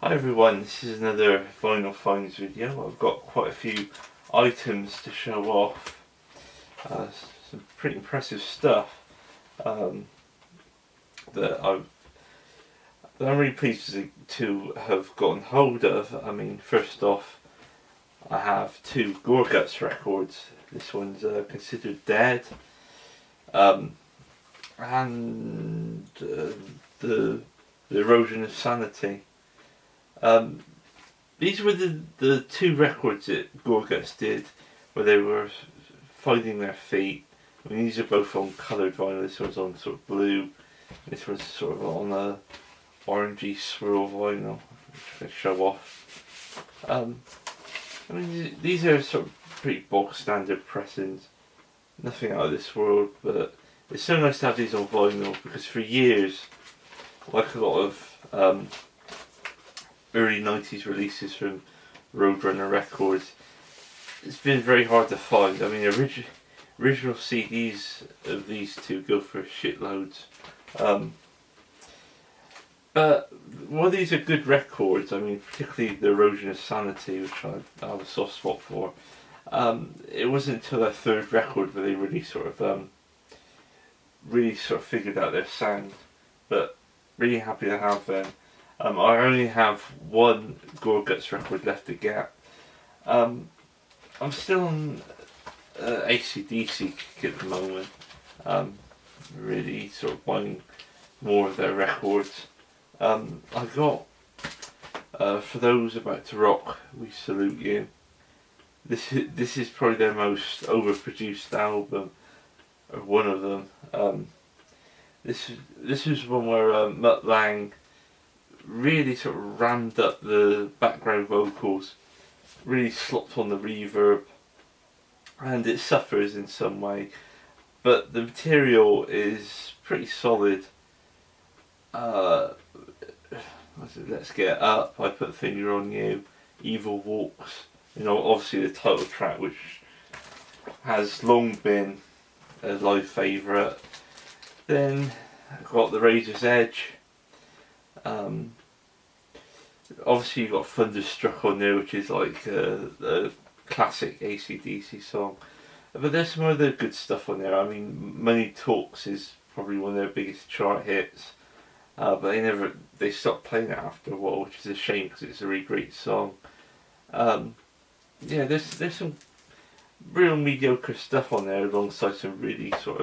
Hi everyone, this is another Vinyl Finds video. I've got quite a few items to show off. Some pretty impressive stuff um, that I'm really pleased to have gotten hold of. I mean, first off, I have two Gorguts records. This one's considered dead, and the Erosion of Sanity. Um, these were the two records that Gorguts did where they were finding their feet. I mean, these are both on coloured vinyl. This one's on sort of blue. This one's sort of on a orangey swirl vinyl, which I show off. I mean, these are sort of pretty bog standard pressings. Nothing out of this world, but it's so nice to have these on vinyl because for years, like a lot of early 90s releases from Roadrunner Records, it's been very hard to find. I mean, original CDs of these two go for shitloads. But while these are good records, I mean, particularly the Erosion of Sanity, which I have a soft spot for, it wasn't until their third record where they really sort of figured out their sound. But really happy to have them. I only have one Gorguts record left to get. I'm still on AC/DC kick at the moment. Really sort of buying more of their records. I got, for those about to rock, we salute you. This is probably their most overproduced album, or one of them. This is one where Mutt Lange really sort of rammed up the background vocals, really slopped on the reverb, and it suffers in some way, but the material is pretty solid. Let's Get Up, I Put a Finger on You, Evil Walks, obviously the title track, which has long been a live favourite. Then I've got The Razor's Edge. Obviously you've got Thunderstruck on there, which is like a classic AC/DC song. But there's some other good stuff on there. I mean, Money Talks is probably one of their biggest chart hits. But they stopped playing it after a while, which is a shame because it's a really great song. Yeah, there's some real mediocre stuff on there alongside some really sort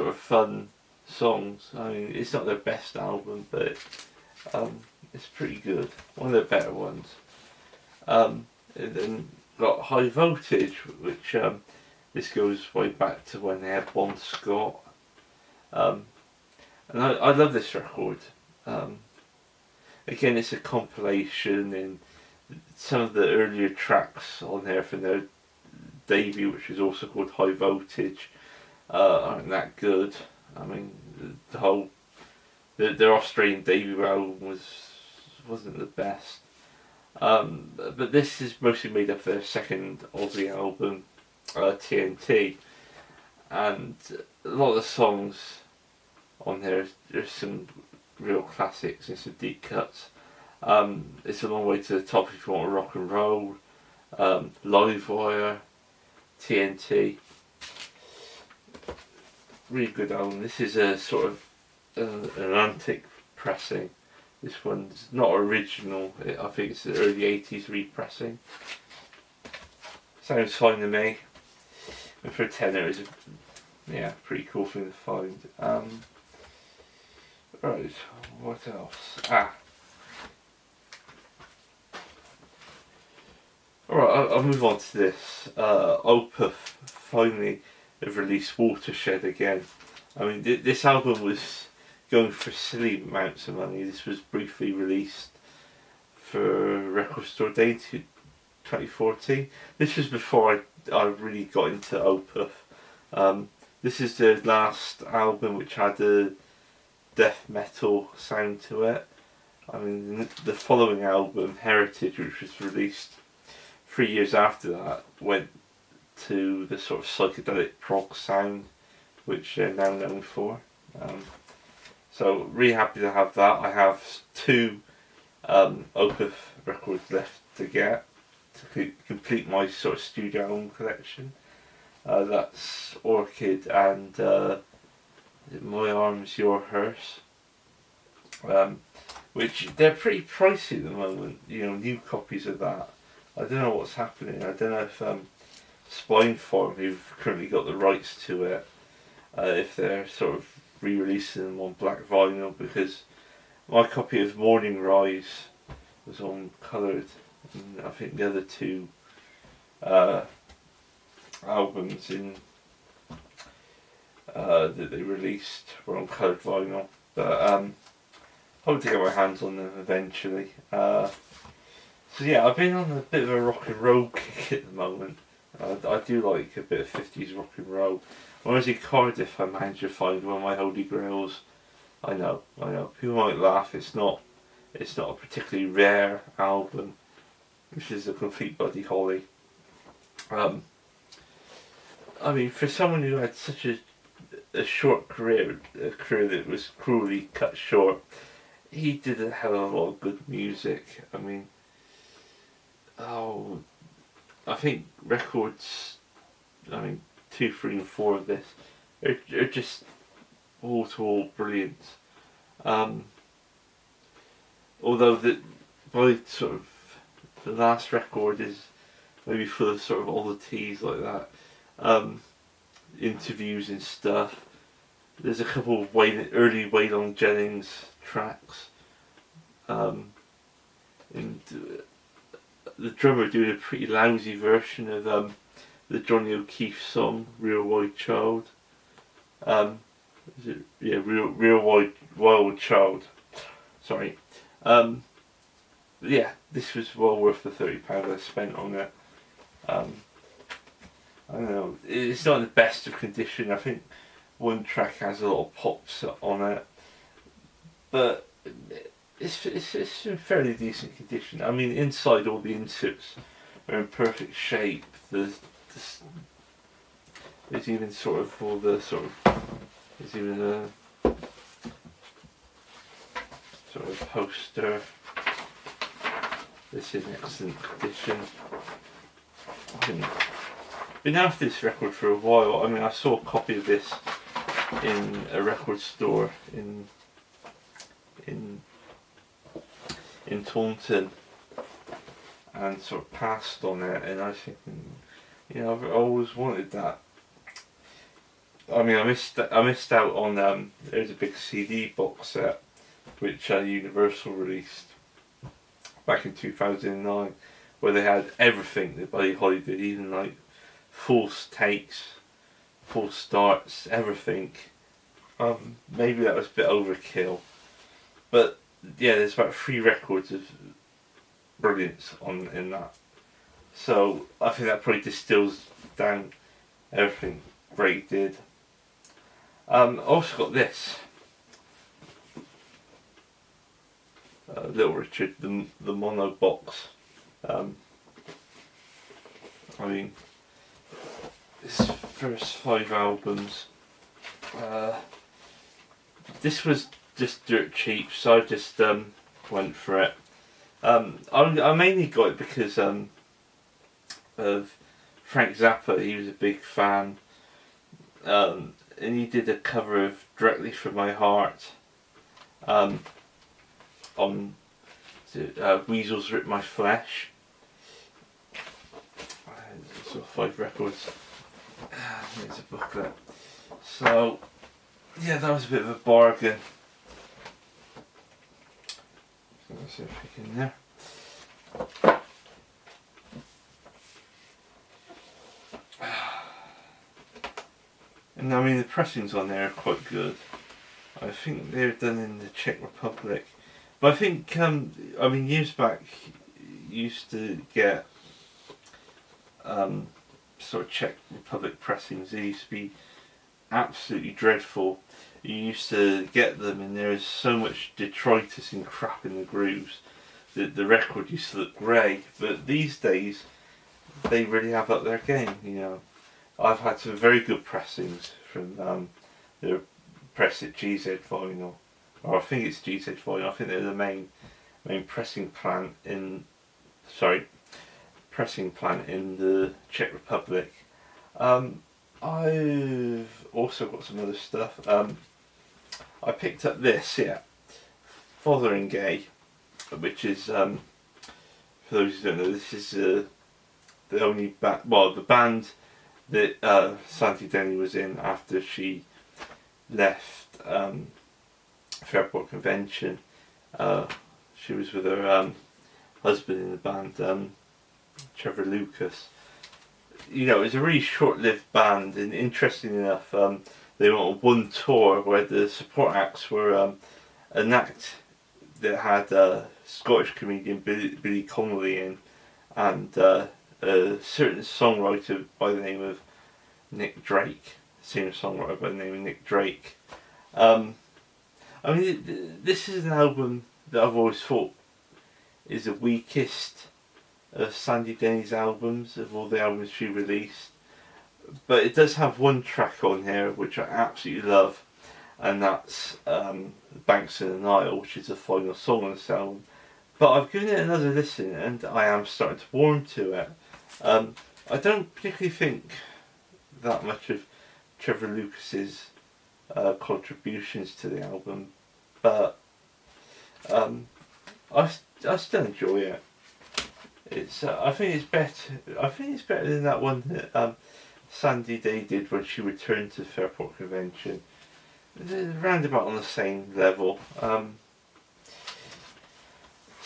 of fun songs. I mean, it's not their best album, but it's pretty good. One of their better ones. And then got High Voltage, which this goes way back to when they had Bon Scott. And I love this record. Again, it's a compilation, and some of the earlier tracks on there from their debut, which is also called High Voltage, aren't that good. I mean, their Australian debut album wasn't the best. But this is mostly made up of their second Aussie album, TNT, and a lot of the songs on there's some real classics and some deep cuts. It's a Long Way to the Top If You Want to Rock and Roll, Livewire, TNT. Really good album. This is a sort of an antique pressing. This one's not original. I think it's the early 80s repressing. Sounds fine to me. And for a tenner, it's a pretty cool thing to find. Right, what else? Alright, I'll move on to this. Opeth finally have released Watershed again. I mean, this album was going for silly amounts of money. This was briefly released for Record Store Day 2014. This was before I really got into Opeth. This is the last album which had a death metal sound to it. I mean, the following album, Heritage, which was released 3 years after that, went to the sort of psychedelic prog sound which they're now known for. So really happy to have that. I have two Opeth records left to get to complete my sort of studio album collection. That's Orchid and My Arms, Your Hearse. Which they're pretty pricey at the moment, new copies of that. I don't know what's happening. I don't know if Spinefarm, who've currently got the rights to it, if they're sort of re-releasing them on black vinyl, because my copy of Morning Rise was on coloured, and I think the other two albums in that they released were on coloured vinyl, but hope to get my hands on them eventually. So yeah, I've been on a bit of a rock and roll kick at the moment. I do like a bit of 50s rock and roll. When I was in Cardiff, I managed to find one of my holy grails. I know. People might laugh. It's not a particularly rare album, which is a complete Buddy Holly. I mean, for someone who had such a short career, a career that was cruelly cut short, he did a hell of a lot of good music. I mean, I think records, 2, 3 and 4 of this are just all to all brilliant. Although by sort of the last record is maybe full of sort of oddities like that, interviews and stuff. There's a couple of early Waylon Jennings tracks, and the drummer doing a pretty lousy version of the Johnny O'Keefe song "Real Wild Child." Real Wild Child. Sorry. Yeah, this was well worth the £30 I spent on it. I don't know. It's not in the best of condition. I think one track has a lot of pops on it, but it's in fairly decent condition. I mean, inside all the inserts are in perfect shape. There's even sort of all the sort of there's even a sort of poster. This is in excellent condition. I've been after this record for a while. I mean, I saw a copy of this in a record store in Taunton and sort of passed on it, and I was thinking, I've always wanted that. I mean, I missed out on there's a big CD box set which Universal released back in 2009, where they had everything that Buddy Holly did, even like full takes, full starts, everything. Maybe that was a bit overkill, but yeah, there's about 3 records of brilliance in that. So I think that probably distills down everything Ray did. Also got this. Little Richard, the mono box. I mean, his first 5 albums. This was just dirt cheap, so I just went for it. I mainly got it because of Frank Zappa. He was a big fan, and he did a cover of Directly From My Heart on Weasels Rip My Flesh. So 5 records. There's a booklet. So yeah, that was a bit of a bargain. So let's see if we can there. And I mean, the pressings on there are quite good. I think they're done in the Czech Republic. But I think, years back, you used to get sort of Czech Republic pressings. They used to be absolutely dreadful. You used to get them and there was so much detritus and crap in the grooves that the record used to look grey. But these days, they really have up their game, I've had some very good pressings from the Press It GZ vinyl. or I think it's G6 Vinyl. I think they're the main pressing plant in the Czech Republic. I've also got some other stuff. I picked up this, Fotheringay, which is, for those who don't know, this is the only the band that Sandy Denny was in after she left Fairport Convention. She was with her husband in the band, Trevor Lucas. You know, it was a really short-lived band, and interesting enough, they went on one tour where the support acts were an act that had a Scottish comedian Billy Connolly in, and a certain songwriter by the name of Nick Drake, singer-songwriter by the name of Nick Drake. I mean, this is an album that I've always thought is the weakest of Sandy Denny's albums, of all the albums she released. But it does have one track on here which I absolutely love, and that's Banks of the Nile, which is the final song on this album. But I've given it another listen and I am starting to warm to it. I don't particularly think that much of Trevor Lucas's contributions to the album, but I still enjoy it. It's I think it's better. I think it's better than that one that Sandy Day did when she returned to Fairport Convention. They're round about on the same level. So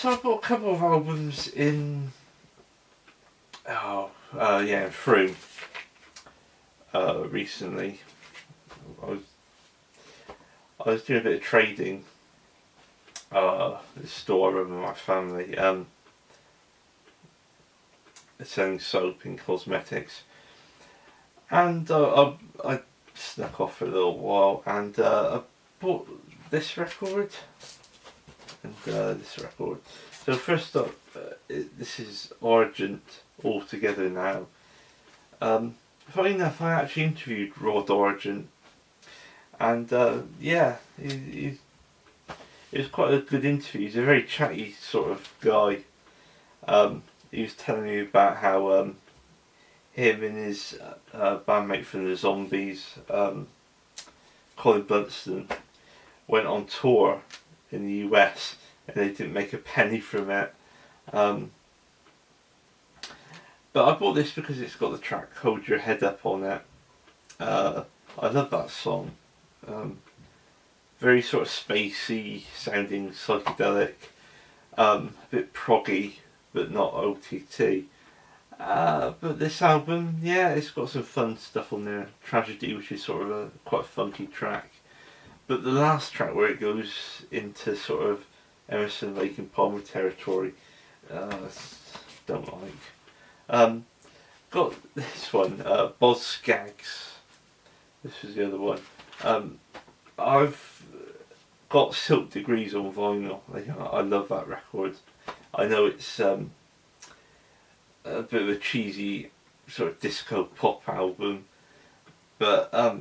I bought a couple of albums in Frome recently. I was doing a bit of trading. This store I run with my family. Selling soap and cosmetics, and I snuck off for a little while, and I bought this record and this record. So first up, this is Argent, All Together Now. Funny enough, I actually interviewed Rod Argent, and it was quite a good interview. He's a very chatty sort of guy. He was telling me about how him and his bandmate from the Zombies, Colin Blunston, went on tour in the US and they didn't make a penny from it. But I bought this because it's got the track Hold Your Head Up on it. I love that song. Very sort of spacey sounding, psychedelic, a bit proggy, but not OTT. But this album, it's got some fun stuff on there. Tragedy, which is sort of a quite funky track. But the last track, where it goes into sort of Emerson, Lake and Palmer territory, don't like. Got this one, Boz Scaggs. This was the other one. I've got Silk Degrees on vinyl. I love that record. I know it's a bit of a cheesy sort of disco pop album, but I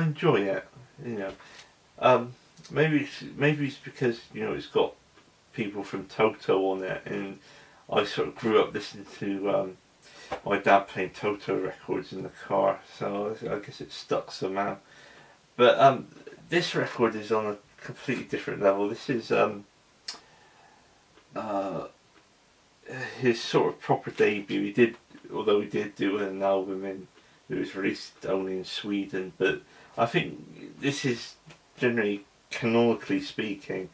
enjoy it. Maybe it's because it's got people from Toto on it, and I sort of grew up listening to my dad playing Toto records in the car, so I guess it stuck somehow. But this record is on a completely different level. This is his sort of proper debut. Although he did do an album that was released only in Sweden, but I think this is generally, canonically speaking,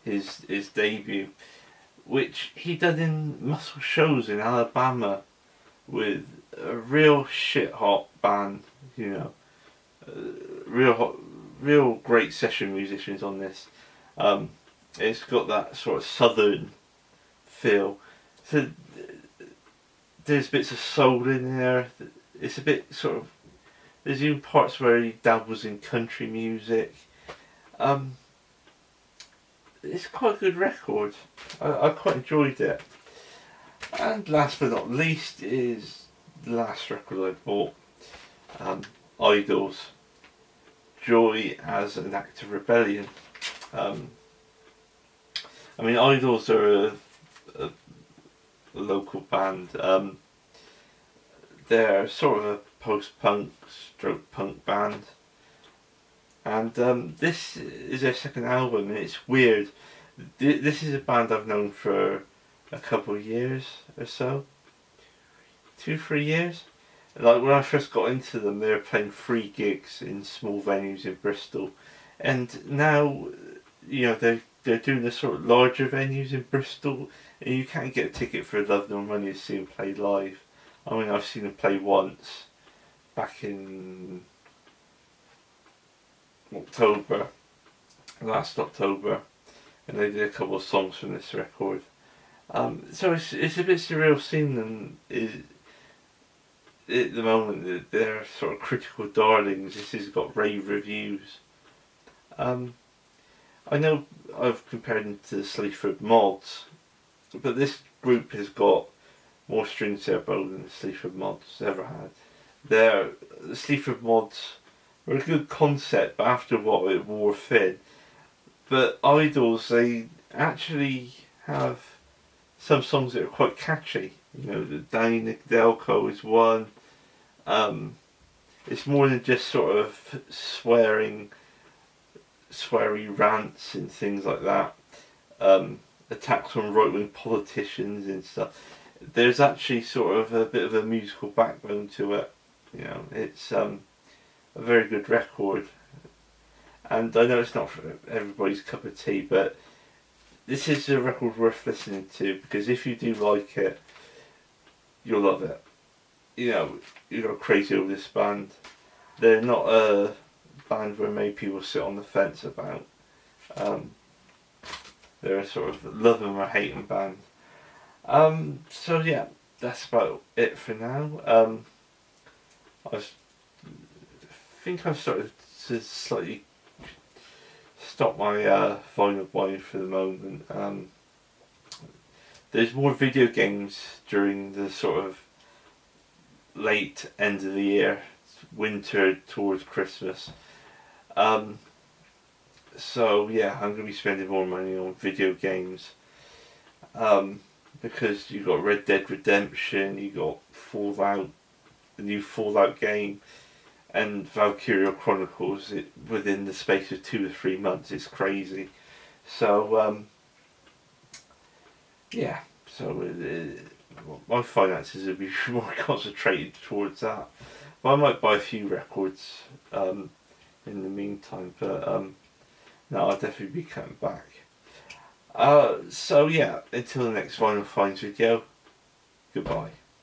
his debut, which he did in Muscle Shoals in Alabama with a real shit hot band, real great session musicians on this. It's got that sort of southern feel. So there's bits of soul in there. It's a bit sort of. There's even parts where he dabbles in country music. It's quite a good record. I quite enjoyed it. And last but not least is the last record I bought. Idols. Joy as an act of rebellion. I mean, Idols are a local band. They're sort of a post-punk stroke punk band. And this is their second album, and it's weird. This is a band I've known for a couple of years or so. 2-3 years. Like when I first got into them, they were playing free gigs in small venues in Bristol. And now, they're doing the sort of larger venues in Bristol, and you can't get a ticket for love nor money to see them play live. I mean, I've seen them play once, back in October, last October, and they did a couple of songs from this record. So it's a bit surreal seeing them at the moment. They're sort of critical darlings. This has got rave reviews. I know I've compared them to the Sleaford Mods, but this group has got more strings to their bow than the Sleaford Mods ever had. The Sleaford Mods were a good concept, but after a while it wore thin. But Idols, they actually have some songs that are quite catchy. The Danny Delco is one. It's more than just sort of sweary rants and things like that. Attacks on right-wing politicians and stuff. There's actually sort of a bit of a musical backbone to it. It's a very good record. And I know it's not for everybody's cup of tea, but this is a record worth listening to, because if you do like it, you'll love it. You go crazy over this band. They're not a band where many people sit on the fence about. They're a sort of love them or hate them band. So yeah, that's about it for now. I think I've started to slightly stop my vinyl buying for the moment. There's more video games during the sort of late end of the year, winter towards Christmas. So yeah, I'm going to be spending more money on video games. Because you've got Red Dead Redemption, you've got Fallout, the new Fallout game, and Valkyria Chronicles within the space of 2 or 3 months. It's crazy. So, yeah, so my finances will be more concentrated towards that. But I might buy a few records in the meantime, but no, I'll definitely be cutting back. So yeah, until the next Vinyl Finds video, goodbye.